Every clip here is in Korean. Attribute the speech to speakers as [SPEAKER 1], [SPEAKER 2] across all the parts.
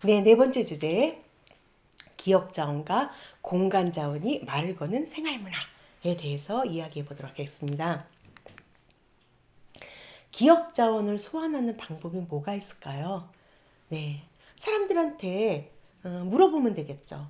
[SPEAKER 1] 네, 네 번째 주제, 기억자원과 공간자원이 말을 거는 생활문화에 대해서 이야기해 보도록 하겠습니다. 기억자원을 소환하는 방법이 뭐가 있을까요? 네, 사람들한테 물어보면 되겠죠.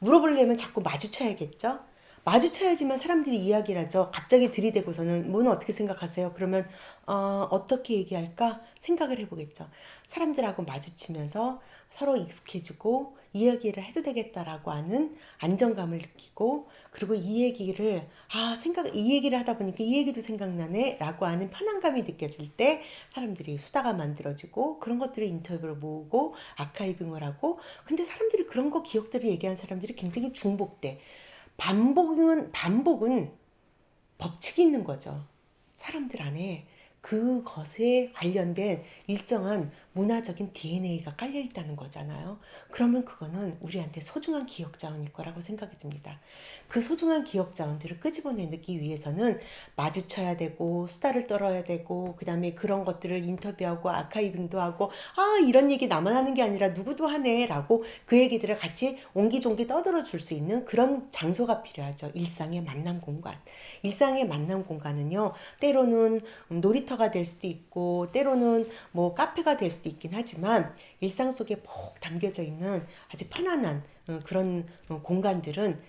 [SPEAKER 1] 물어보려면 자꾸 마주쳐야겠죠. 마주쳐야지만 사람들이 이야기를 하죠. 갑자기 들이대고서는 뭐는 어떻게 생각하세요? 그러면 어떻게 얘기할까 생각을 해보겠죠. 사람들하고 마주치면서 서로 익숙해지고 이야기를 해도 되겠다라고 하는 안정감을 느끼고, 그리고 이 얘기를 하다 보니까 이 얘기도 생각나네 라고 하는 편안감이 느껴질 때 사람들이 수다가 만들어지고, 그런 것들을 인터뷰를 모으고 아카이빙을 하고. 근데 사람들이 그런 거 기억들을 얘기하는 사람들이 굉장히 중복돼. 반복은 법칙이 있는 거죠. 사람들 안에 그것에 관련된 일정한 문화적인 DNA가 깔려 있다는 거잖아요. 그러면 그거는 우리한테 소중한 기억 자원일 거라고 생각이 듭니다. 그 소중한 기억 자원들을 끄집어내기 위해서는 마주쳐야 되고, 수다를 떨어야 되고, 그 다음에 그런 것들을 인터뷰하고 아카이빙도 하고, 이런 얘기 나만 하는 게 아니라 누구도 하네 라고 그 얘기들을 같이 옹기종기 떠들어 줄 수 있는 그런 장소가 필요하죠. 일상의 만남 공간. 일상의 만남 공간은요, 때로는 놀이터가 될 수도 있고, 때로는 뭐 카페가 될 수도 있긴 하지만, 일상 속에 푹 담겨져 있는 아주 편안한 그런 공간들은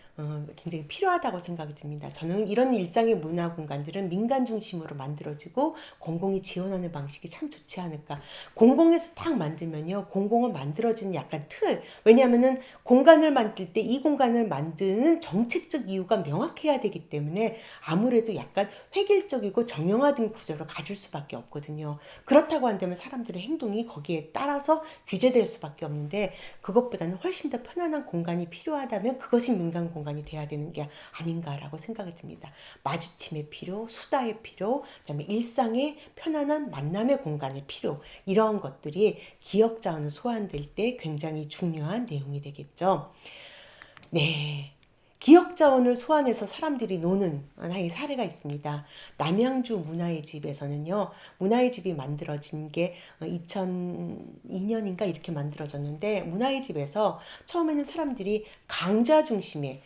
[SPEAKER 1] 굉장히 필요하다고 생각이 듭니다. 저는 이런 일상의 문화 공간들은 민간 중심으로 만들어지고 공공이 지원하는 방식이 참 좋지 않을까. 공공에서 딱 만들면요, 공공은 만들어지는 약간 틀. 왜냐하면은 공간을 만들 때 이 공간을 만드는 정책적 이유가 명확해야 되기 때문에 아무래도 약간 획일적이고 정형화된 구조를 가질 수밖에 없거든요. 그렇다고 한다면 사람들의 행동이 거기에 따라서 규제될 수밖에 없는데, 그것보다는 훨씬 더 편안한 공간이 필요하다면 그것이 민간 공간이 돼야 되는 게 아닌가라고 생각이 듭니다. 마주침의 필요, 수다의 필요, 그다음에 일상의 편안한 만남의 공간의 필요, 이러한 것들이 기억 자원을 소환될 때 굉장히 중요한 내용이 되겠죠. 네. 기억 자원을 소환해서 사람들이 노는 하나의 사례가 있습니다. 남양주 문화의 집에서는요, 문화의 집이 만들어진 게 2002년인가 이렇게 만들어졌는데, 문화의 집에서 처음에는 사람들이 강좌 중심의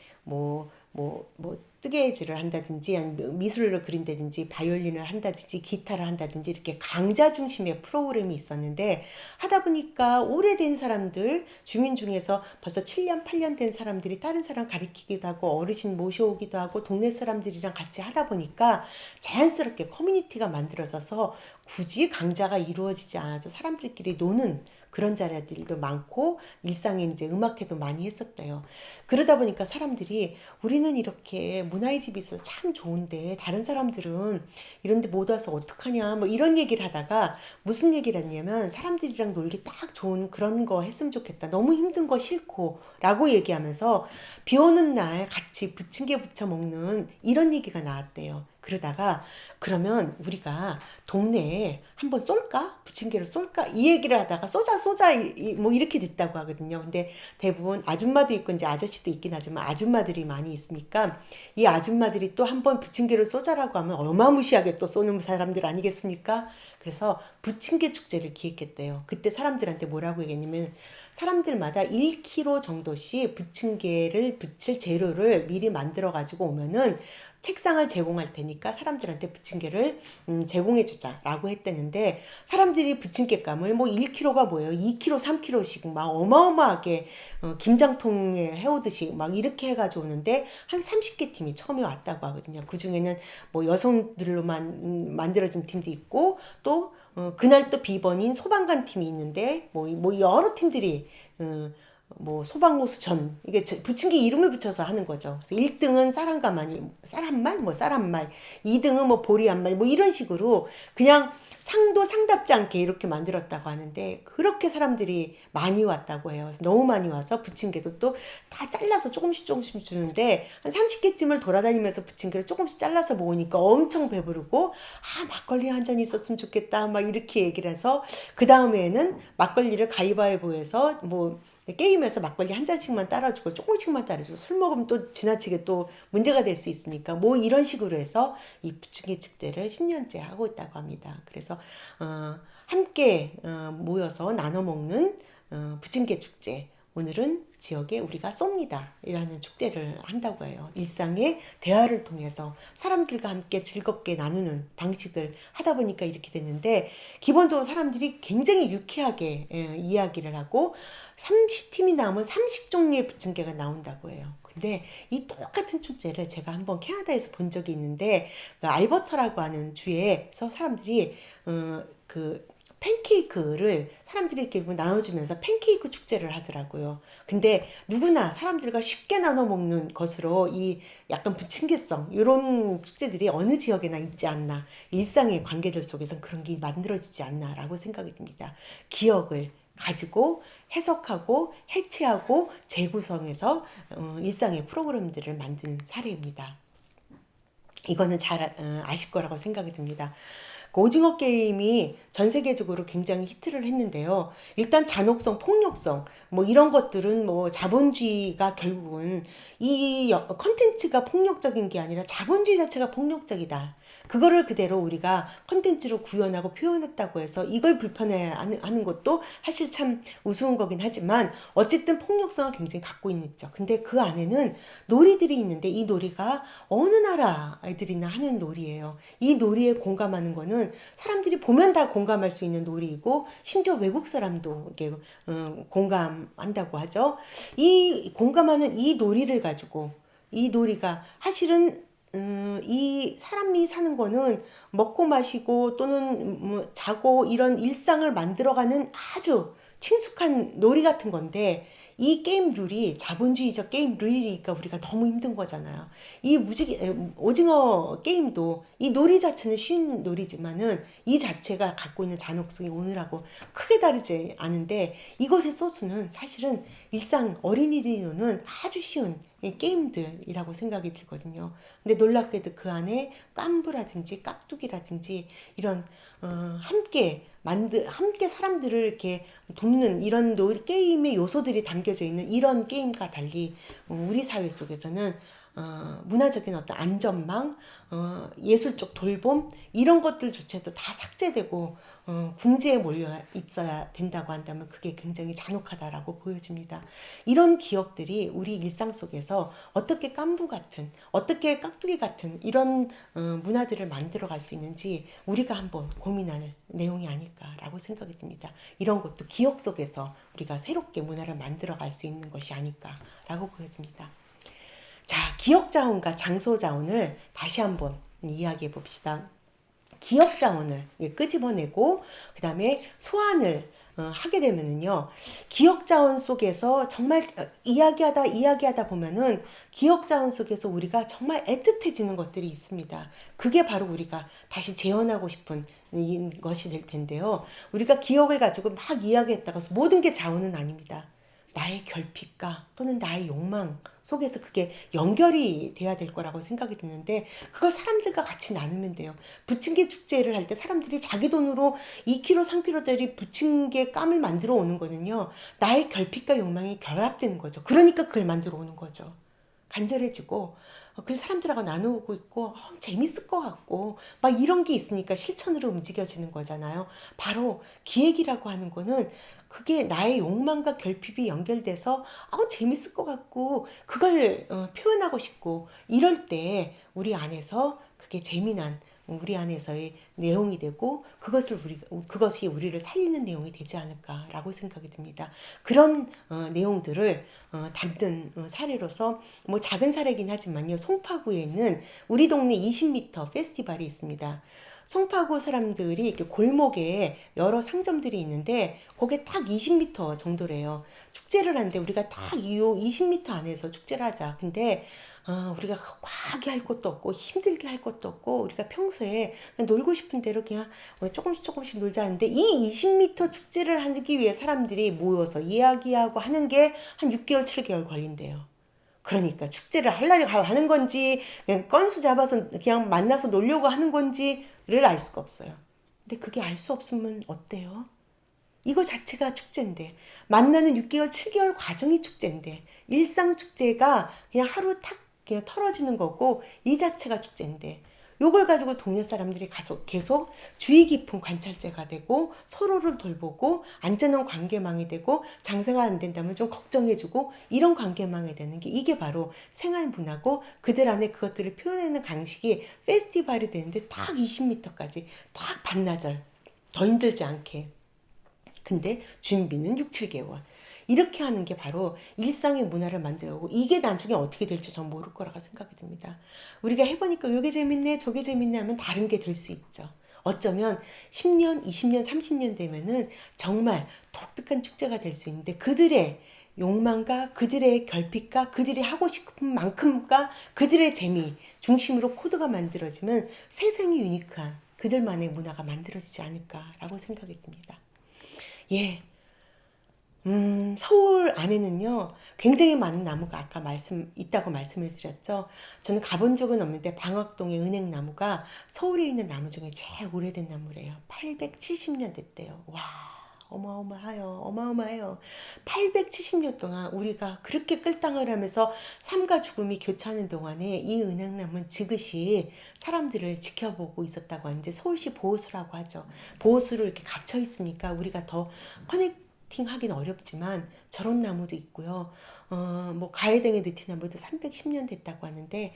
[SPEAKER 1] 뜨개질을 한다든지, 아니면 미술을 그린다든지, 바이올린을 한다든지, 기타를 한다든지, 이렇게 강좌 중심의 프로그램이 있었는데, 하다 보니까 오래된 사람들, 주민 중에서 벌써 7년, 8년 된 사람들이 다른 사람 가르치기도 하고, 어르신 모셔오기도 하고, 동네 사람들이랑 같이 하다 보니까 자연스럽게 커뮤니티가 만들어져서 굳이 강좌가 이루어지지 않아도 사람들끼리 노는 그런 자리들도 많고, 일상에 이제 음악회도 많이 했었대요. 그러다 보니까 사람들이, 우리는 이렇게 문화의 집이 있어서 참 좋은데 다른 사람들은 이런데 못 와서 어떡하냐 뭐 이런 얘기를 하다가, 무슨 얘기를 했냐면, 사람들이랑 놀기 딱 좋은 그런 거 했으면 좋겠다, 너무 힘든 거 싫고 라고 얘기하면서 비 오는 날 같이 부침개 부쳐 먹는 이런 얘기가 나왔대요. 그러다가, 그러면 우리가 동네에 한번 쏠까? 부침개를 쏠까? 이 얘기를 하다가 쏘자 뭐 이렇게 됐다고 하거든요. 근데 대부분 아줌마도 있고 이제 아저씨도 있긴 하지만 아줌마들이 많이 있으니까, 이 아줌마들이 또 한번 부침개를 쏘자라고 하면 어마무시하게 또 쏘는 사람들 아니겠습니까? 그래서 부침개 축제를 기획했대요. 그때 사람들한테 뭐라고 얘기했냐면, 사람들마다 1kg 정도씩 부침개를 부칠 재료를 미리 만들어 가지고 오면은 책상을 제공할 테니까 사람들한테 부침개를 제공해주자라고 했다는데, 사람들이 부침개감을 뭐 1kg가 뭐예요? 2kg, 3kg씩 막 어마어마하게 김장통에 해오듯이 막 이렇게 해가지고 오는데, 한 30개 팀이 처음에 왔다고 하거든요. 그 중에는 뭐 여성들로만 만들어진 팀도 있고, 또 그날 또 비번인 소방관 팀이 있는데, 뭐 여러 팀들이 뭐 소방호수전, 이게 부침개 이름을 붙여서 하는 거죠. 그래서 1등은 쌀 한 말, 2등은 뭐 보리 한 말, 뭐 이런 식으로 그냥 상도 상답지 않게 이렇게 만들었다고 하는데, 그렇게 사람들이 많이 왔다고 해요. 그래서 너무 많이 와서 부침개도 또 다 잘라서 조금씩 주는데, 한 30개쯤을 돌아다니면서 부침개를 조금씩 잘라서 먹으니까 엄청 배부르고, 막걸리 한 잔 있었으면 좋겠다 막 이렇게 얘기를 해서, 그 다음에는 막걸리를 가위바위보해서 뭐 게임에서 막걸리 한 잔씩만 따라주고 조금씩만 따라주고 술 먹으면 또 지나치게 또 문제가 될 수 있으니까 뭐 이런 식으로 해서 이 부침개 축제를 10년째 하고 있다고 합니다. 그래서 함께 모여서 나눠 먹는 부침개 축제. 오늘은 지역에 우리가 쏩니다. 이라는 축제를 한다고 해요. 일상의 대화를 통해서 사람들과 함께 즐겁게 나누는 방식을 하다 보니까 이렇게 됐는데, 기본적으로 사람들이 굉장히 유쾌하게 이야기를 하고 30팀이 나오면 30종류의 부침개가 나온다고 해요. 근데 이 똑같은 축제를 제가 한번 캐나다에서 본 적이 있는데, 그 알버타라고 하는 주에서 사람들이 그 팬케이크를 사람들이 이렇게 나눠주면서 팬케이크 축제를 하더라고요. 근데 누구나 사람들과 쉽게 나눠 먹는 것으로 이 약간 부침개성 이런 축제들이 어느 지역에나 있지 않나, 일상의 관계들 속에서 그런 게 만들어지지 않나라고 생각이 듭니다. 기억을 가지고 해석하고 해체하고 재구성해서 일상의 프로그램들을 만드는 사례입니다. 이거는 잘 아실 거라고 생각이 듭니다. 그 오징어 게임이 전 세계적으로 굉장히 히트를 했는데요. 일단 잔혹성, 폭력성, 뭐 이런 것들은 뭐 자본주의가 결국은 이 컨텐츠가 폭력적인 게 아니라 자본주의 자체가 폭력적이다. 그거를 그대로 우리가 컨텐츠로 구현하고 표현했다고 해서 이걸 불편해 하는 것도 사실 참 우스운 거긴 하지만, 어쨌든 폭력성을 굉장히 갖고 있죠. 근데 그 안에는 놀이들이 있는데, 이 놀이가 어느 나라 애들이나 하는 놀이예요. 이 놀이에 공감하는 거는 사람들이 보면 다 공감할 수 있는 놀이이고, 심지어 외국 사람도 이렇게 공감한다고 하죠. 이 공감하는 이 놀이를 가지고, 이 놀이가 사실은 이 사람이 사는 거는 먹고 마시고 또는 뭐 자고 이런 일상을 만들어가는 아주 친숙한 놀이 같은 건데, 이 게임 룰이 자본주의적 게임 룰이니까 우리가 너무 힘든 거잖아요. 이 오징어 게임도 이 놀이 자체는 쉬운 놀이지만은 이 자체가 갖고 있는 잔혹성이 오늘하고 크게 다르지 않은데, 이것의 소스는 사실은 일상 어린이들이 노는 아주 쉬운 게임들이라고 생각이 들거든요. 근데 놀랍게도 그 안에 깐부라든지 깍두기라든지 이런 함께 사람들을 이렇게 돕는 이런 게임의 요소들이 담겨져 있는 이런 게임과 달리, 우리 사회 속에서는 문화적인 어떤 안전망, 예술적 돌봄 이런 것들조차도 다 삭제되고 궁지에 몰려 있어야 된다고 한다면 그게 굉장히 잔혹하다라고 보여집니다. 이런 기억들이 우리 일상 속에서 어떻게 깐부 같은, 어떻게 깍두기 같은 이런 문화들을 만들어갈 수 있는지 우리가 한번 고민할 내용이 아닐까라고 생각이 듭니다. 이런 것도 기억 속에서 우리가 새롭게 문화를 만들어갈 수 있는 것이 아닐까라고 보여집니다. 자, 기억 자원과 장소 자원을 다시 한번 이야기해 봅시다. 기억 자원을 끄집어내고 그 다음에 소환을 하게 되면은요, 기억 자원 속에서 정말 이야기하다 보면은 기억 자원 속에서 우리가 정말 애틋해지는 것들이 있습니다. 그게 바로 우리가 다시 재현하고 싶은 것이 될 텐데요. 우리가 기억을 가지고 막 이야기했다가 모든 게 자원은 아닙니다. 나의 결핍과 또는 나의 욕망 속에서 그게 연결이 돼야 될 거라고 생각이 드는데, 그걸 사람들과 같이 나누면 돼요. 부침개 축제를 할 때 사람들이 자기 돈으로 2kg, 3kg짜리 부침개 감을 만들어 오는 거는요, 나의 결핍과 욕망이 결합되는 거죠. 그러니까 그걸 만들어 오는 거죠. 간절해지고 그 사람들하고 나누고 있고 재밌을 것 같고 막 이런 게 있으니까 실천으로 움직여지는 거잖아요. 바로 기획이라고 하는 거는 그게 나의 욕망과 결핍이 연결돼서 재밌을 것 같고 그걸 표현하고 싶고 이럴 때 우리 안에서 그게 재미난 우리 안에서의 내용이 되고 그것이 우리를 살리는 내용이 되지 않을까라고 생각이 듭니다. 그런 내용들을 담는 사례로서 뭐 작은 사례긴 하지만요. 송파구에 있는 우리 동네 20m 페스티벌이 있습니다. 송파구 사람들이 이렇게 골목에 여러 상점들이 있는데 거기에 딱 20m 정도래요. 축제를 하는데 우리가 딱 이 20m 안에서 축제를 하자. 근데 우리가 과하게 할 것도 없고 힘들게 할 것도 없고 우리가 평소에 그냥 놀고 싶은 대로 그냥 조금씩 놀자 하는데, 이 20m 축제를 하기 위해 사람들이 모여서 이야기하고 하는 게 한 6개월, 7개월 걸린대요. 그러니까 축제를 하려고 하는 건지 그냥 건수 잡아서 그냥 만나서 놀려고 하는 건지를 알 수가 없어요. 근데 그게 알 수 없으면 어때요? 이거 자체가 축제인데, 만나는 6개월, 7개월 과정이 축제인데, 일상 축제가 그냥 하루 탁 그냥 털어지는 거고, 이 자체가 축제인데, 요걸 가지고 동네 사람들이 계속 주의 깊은 관찰자가 되고, 서로를 돌보고, 안전한 관계망이 되고, 장사가 안 된다면 좀 걱정해주고, 이런 관계망이 되는 게 이게 바로 생활 문화고, 그들 안에 그것들을 표현하는 방식이 페스티벌이 되는데 딱 20m까지, 딱 반나절, 더 힘들지 않게. 근데 준비는 6, 7개월. 이렇게 하는 게 바로 일상의 문화를 만들고, 이게 나중에 어떻게 될지 전 모를 거라고 생각이 듭니다. 우리가 해보니까 이게 재밌네 저게 재밌네 하면 다른 게 될 수 있죠. 어쩌면 10년, 20년, 30년 되면은 정말 독특한 축제가 될 수 있는데, 그들의 욕망과 그들의 결핍과 그들이 하고 싶은 만큼과 그들의 재미 중심으로 코드가 만들어지면 세상이 유니크한 그들만의 문화가 만들어지지 않을까라고 생각이 듭니다. 예, 서울 안에는요, 굉장히 많은 나무가 아까 있다고 말씀을 드렸죠. 저는 가본 적은 없는데, 방학동의 은행나무가 서울에 있는 나무 중에 제일 오래된 나무래요. 870년 됐대요. 와, 어마어마해요. 870년 동안 우리가 그렇게 끌당을 하면서 삶과 죽음이 교차하는 동안에 이 은행나무는 지그시 사람들을 지켜보고 있었다고 하는데, 서울시 보호수라고 하죠. 보호수로 이렇게 갇혀 있으니까 우리가 더 하긴 어렵지만 저런 나무도 있고요. 뭐 가해등의 느티나무도 310년 됐다고 하는데,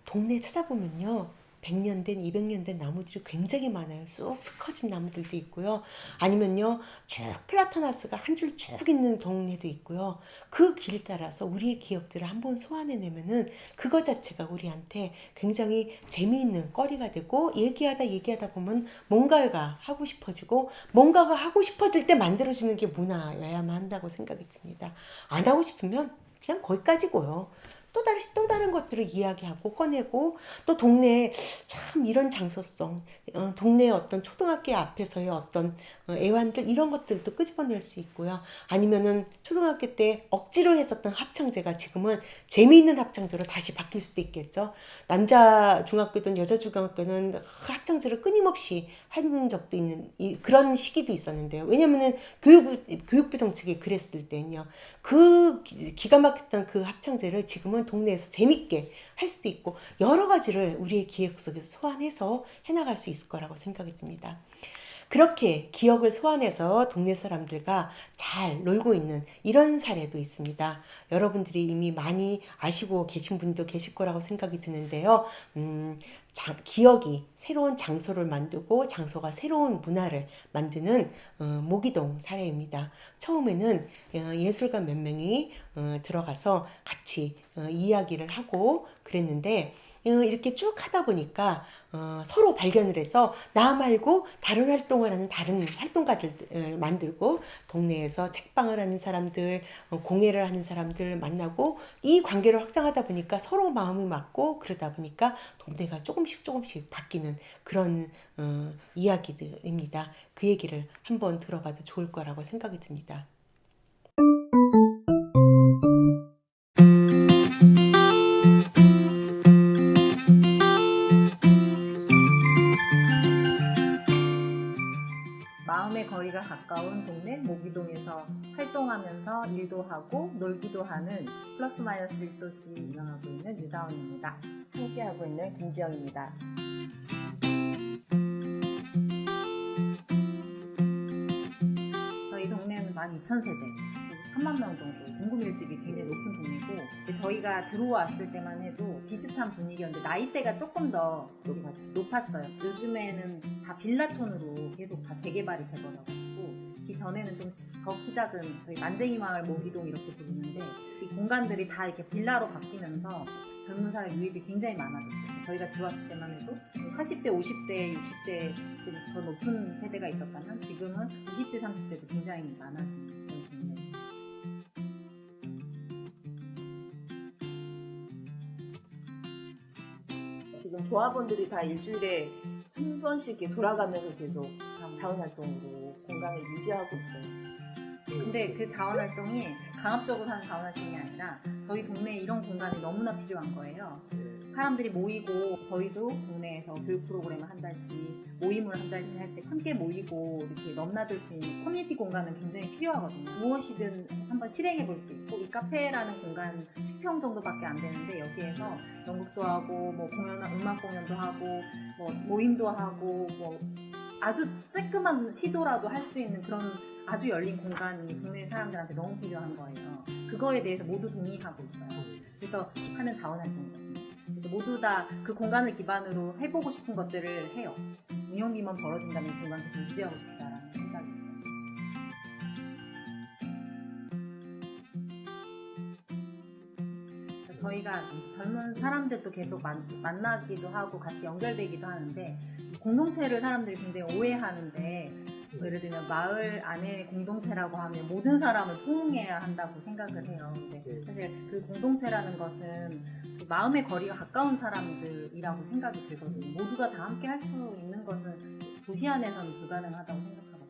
[SPEAKER 1] 동네 찾아보면요, 100년 된, 200년 된 나무들이 굉장히 많아요. 쑥쑥 커진 나무들도 있고요. 아니면요, 쭉 플라타나스가 한 줄 쭉 있는 동네도 있고요. 그 길 따라서 우리의 기억들을 한번 소환해내면은 그거 자체가 우리한테 굉장히 재미있는 거리가 되고, 얘기하다 보면 뭔가가 하고 싶어지고, 뭔가가 하고 싶어질 때 만들어지는 게 문화여야만 한다고 생각이 듭니다. 안 하고 싶으면 그냥 거기까지고요. 또 다른 것들을 이야기하고 꺼내고, 또 동네에 참 이런 장소성, 동네의 어떤 초등학교 앞에서의 어떤 애완들, 이런 것들도 끄집어낼 수 있고요. 아니면은 초등학교 때 억지로 했었던 합창제가 지금은 재미있는 합창제로 다시 바뀔 수도 있겠죠. 남자 중학교든 여자 중학교는 합창제를 끊임없이 한 적도 있는 그런 시기도 있었는데요. 왜냐면은 교육부 정책이 그랬을 때는요. 그 기가 막혔던 그 합창제를 지금은 동네에서 재밌게 할 수도 있고, 여러 가지를 우리의 기억 속에서 소환해서 해나갈 수 있을 거라고 생각이 듭니다. 그렇게 기억을 소환해서 동네 사람들과 잘 놀고 있는 이런 사례도 있습니다. 여러분들이 이미 많이 아시고 계신 분도 계실 거라고 생각이 드는데요. 기억이 새로운 장소를 만들고 장소가 새로운 문화를 만드는 모기동 사례입니다. 처음에는 예술가 몇 명이 들어가서 같이 이야기를 하고 그랬는데, 이렇게 쭉 하다 보니까 서로 발견을 해서 나 말고 다른 활동을 하는 다른 활동가들 만들고, 동네에서 책방을 하는 사람들, 공예를 하는 사람들 만나고, 이 관계를 확장하다 보니까 서로 마음이 맞고, 그러다 보니까 동네가 조금씩 바뀌는 그런 이야기들입니다. 그 얘기를 한번 들어봐도 좋을 거라고 생각이 듭니다.
[SPEAKER 2] 마음의 거리가 가까운 동네 모기동에서 활동하면서 일도 하고 놀기도 하는 플러스 마이너스 1도시 운영하고 있는 유다원입니다.
[SPEAKER 3] 함께하고 있는 김지영입니다.
[SPEAKER 2] 저희 동네는 12,000세대, 3만 명 정도 공급 밀집이 굉장히 높은 동네고, 저희가 들어왔을 때만 해도 비슷한 분위기였는데 나이대가 조금 더 높았어요. 요즘에는 다 빌라촌으로 계속 다 재개발이 되더라고요. 그 전에는 좀 더 키 작은 저희 만쟁이 마을 모기동 이렇게 부르는데, 이 공간들이 다 이렇게 빌라로 바뀌면서 젊은 사람 유입이 굉장히 많아졌어요. 저희가 들어왔을 때만 해도 40대, 50대, 60대 더 높은 세대가 있었다면, 지금은 20대, 30대도 굉장히 많아진 그런 동네입니다.
[SPEAKER 3] 지금 조합원들이 다 일주일에 한 번씩 이렇게 돌아가면서 계속 자원활동으로 공간을 유지하고 있어요.
[SPEAKER 2] 근데 그 자원활동이 강압적으로 하는 자원활동이 아니라 저희 동네에 이런 공간이 너무나 필요한 거예요. 사람들이 모이고, 저희도 동네에서 교육 프로그램을 한달지 모임을 한달지 할 때 함께 모이고 이렇게 넘나들 수 있는 커뮤니티 공간은 굉장히 필요하거든요. 무엇이든 한번 실행해 볼 수 있고, 이 카페라는 공간 10평 정도밖에 안 되는데 여기에서 연극도 하고 뭐 음악 공연도 하고 뭐 모임도 하고 뭐 아주 쬐끄만 시도라도 할 수 있는 그런 아주 열린 공간이 동네 사람들한테 너무 필요한 거예요. 그거에 대해서 모두 동의하고 있어요. 그래서 하는 자원활동이거든요. 그래서 모두 다 그 공간을 기반으로 해보고 싶은 것들을 해요. 운영비만 벌어진다면 이 공간 계속 유지하고 싶다라는 생각이 있어요. 저희가 젊은 사람들도 계속 만나기도 하고 같이 연결되기도 하는데, 공동체를 사람들이 굉장히 오해하는데, 예를 들면 마을 안에 공동체라고 하면 모든 사람을 포용해야 한다고 생각을 해요. 근데 사실 그 공동체라는 것은 그 마음의 거리가 가까운 사람들이라고 생각이 들거든요. 모두가 다 함께 할 수 있는 것은 도시 안에서는 불가능하다고 생각하거든요.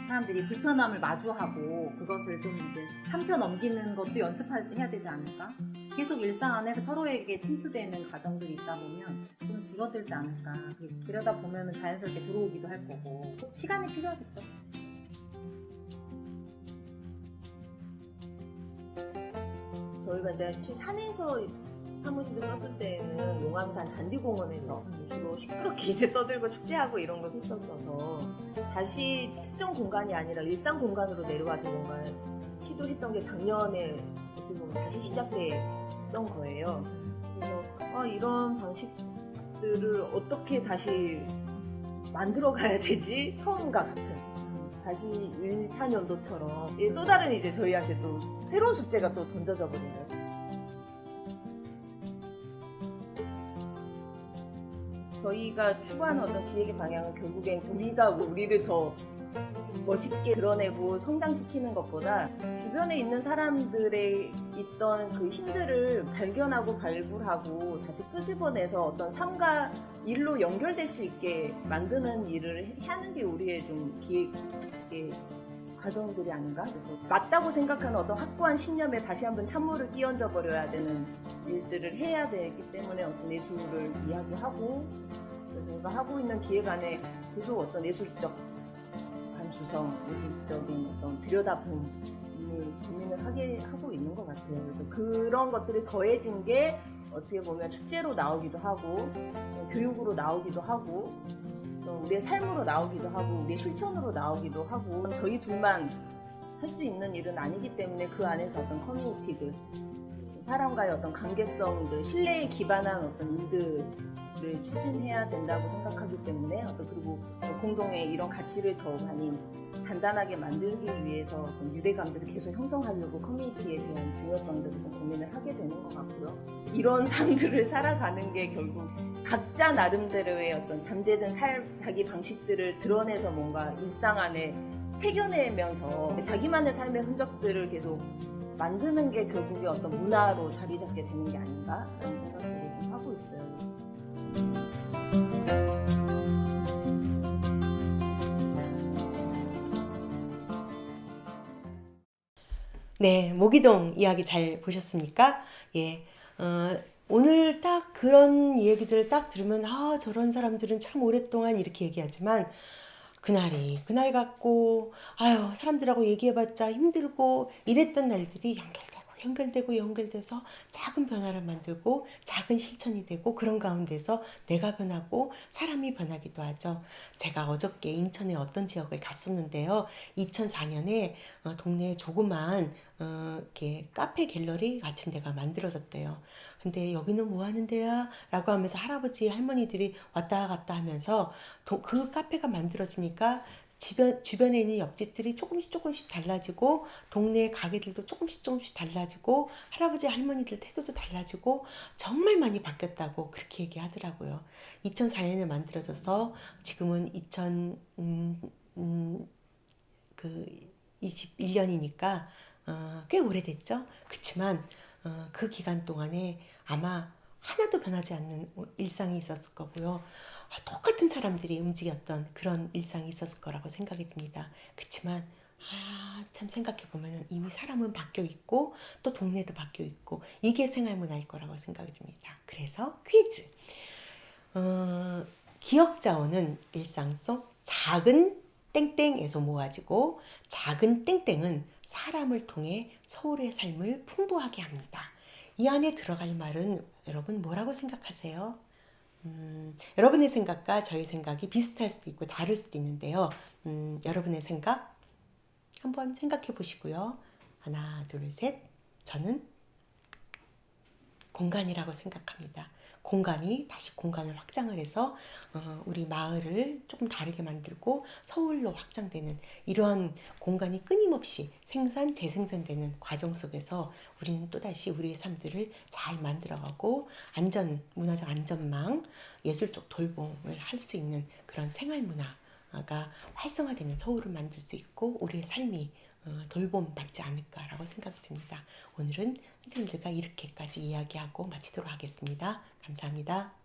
[SPEAKER 2] 사람들이 불편함을 마주하고 그것을 좀 이제 삼켜 넘기는 것도 연습해야 되지 않을까? 계속 일상 안에서 서로에게 침투되는 과정들이 있다 보면 좀 줄어들지 않을까. 그러다 보면 자연스럽게 들어오기도 할 거고, 시간이 필요하겠죠.
[SPEAKER 3] 저희가 이제 산에서 사무실을 썼을 때는 용암산 잔디공원에서 주로 시끄럽게 이제 떠들고 축제하고 이런 걸 했었어서, 다시 특정 공간이 아니라 일상 공간으로 내려와서 뭔가 시도했던 게 작년에 어떻게 보면 다시 시작됐던 거예요. 그래서 이런 방식들을 어떻게 다시 만들어 가야 되지? 처음과 같은. 다시 1차 연도처럼 또 다른 이제 저희한테 또 새로운 숙제가 또 던져져 버리는. 저희가 추구하는 어떤 기획의 방향은 결국엔 우리가 우리를 더 멋있게 드러내고 성장시키는 것보다 주변에 있는 사람들의 있던 그 힘들을 발견하고 발굴하고 다시 끄집어내서 어떤 삶과 일로 연결될 수 있게 만드는 일을 하는 게 우리의 좀 기획의 과정들이 아닌가? 그래서 맞다고 생각하는 어떤 확고한 신념에 다시 한번 찬물을 끼얹어 버려야 되는 일들을 해야 되기 때문에 어떤 예술을 이야기하고, 그래서 저희가 하고 있는 기획 안에 계속 어떤 예술적 감수성, 예술적인 어떤 들여다봄을 고민을 하고 있는 것 같아요. 그래서 그런 것들이 더해진 게 어떻게 보면 축제로 나오기도 하고, 교육으로 나오기도 하고, 또 우리의 삶으로 나오기도 하고, 우리의 실천으로 나오기도 하고, 저희 둘만 할 수 있는 일은 아니기 때문에 그 안에서 어떤 커뮤니티들, 사람과의 어떤 관계성들, 신뢰에 기반한 어떤 일들을 추진해야 된다고 생각하기 때문에, 그리고 공동의 이런 가치를 더 많이 단단하게 만들기 위해서 어떤 유대감들을 계속 형성하려고 커뮤니티에 대한 중요성들을 좀 고민을 하게 되는 것 같고요. 이런 삶들을 살아가는 게 결국 각자 나름대로의 어떤 잠재된 자기 방식들을 드러내서 뭔가 일상 안에 새겨내면서 자기만의 삶의 흔적들을 계속 만드는 게 결국에 어떤 문화로 자리 잡게 되는 게 아닌가라는 생각들을 좀 하고 있어요.
[SPEAKER 1] 네, 모기동 이야기 잘 보셨습니까? 예, 오늘 딱 그런 얘기들을 딱 들으면 저런 사람들은 참 오랫동안 이렇게 얘기하지만 그날이 그날 같고 사람들하고 얘기해봤자 힘들고 이랬던 날들이 연결돼서 작은 변화를 만들고 작은 실천이 되고, 그런 가운데서 내가 변하고 사람이 변하기도 하죠. 제가 어저께 인천의 어떤 지역을 갔었는데요. 2004년에 동네에 조그만 이렇게 카페 갤러리 같은 데가 만들어졌대요. 근데 여기는 뭐 하는 데야? 라고 하면서 할아버지 할머니들이 왔다 갔다 하면서 그 카페가 만들어지니까 주변에 있는 옆집들이 조금씩 달라지고, 동네 가게들도 조금씩 달라지고, 할아버지 할머니들 태도도 달라지고, 정말 많이 바뀌었다고 그렇게 얘기하더라고요. 2004년에 만들어져서 지금은 2021년이니까 꽤 오래됐죠. 그렇지만 그 기간 동안에 아마 하나도 변하지 않는 일상이 있었을 거고요. 똑같은 사람들이 움직였던 그런 일상이 있었을 거라고 생각이 듭니다. 그렇지만 참 생각해보면 이미 사람은 바뀌어 있고 또 동네도 바뀌어 있고, 이게 생활 문화일 거라고 생각이 듭니다. 그래서 퀴즈. 기억자원은 일상 속 작은 땡땡에서 모아지고 작은 땡땡은 사람을 통해 서울의 삶을 풍부하게 합니다. 이 안에 들어갈 말은 여러분 뭐라고 생각하세요? 여러분의 생각과 저의 생각이 비슷할 수도 있고 다를 수도 있는데요. 여러분의 생각 한번 생각해 보시고요. 하나, 둘, 셋. 저는 공간이라고 생각합니다. 공간이 다시 공간을 확장을 해서 우리 마을을 조금 다르게 만들고 서울로 확장되는 이러한 공간이 끊임없이 생산, 재생산되는 과정 속에서 우리는 또다시 우리의 삶들을 잘 만들어가고 문화적 안전망, 예술적 돌봄을 할 수 있는 그런 생활 문화가 활성화되는 서울을 만들 수 있고 우리의 삶이 돌봄받지 않을까라고 생각이 듭니다. 오늘은 선생님들과 이렇게까지 이야기하고 마치도록 하겠습니다. 감사합니다.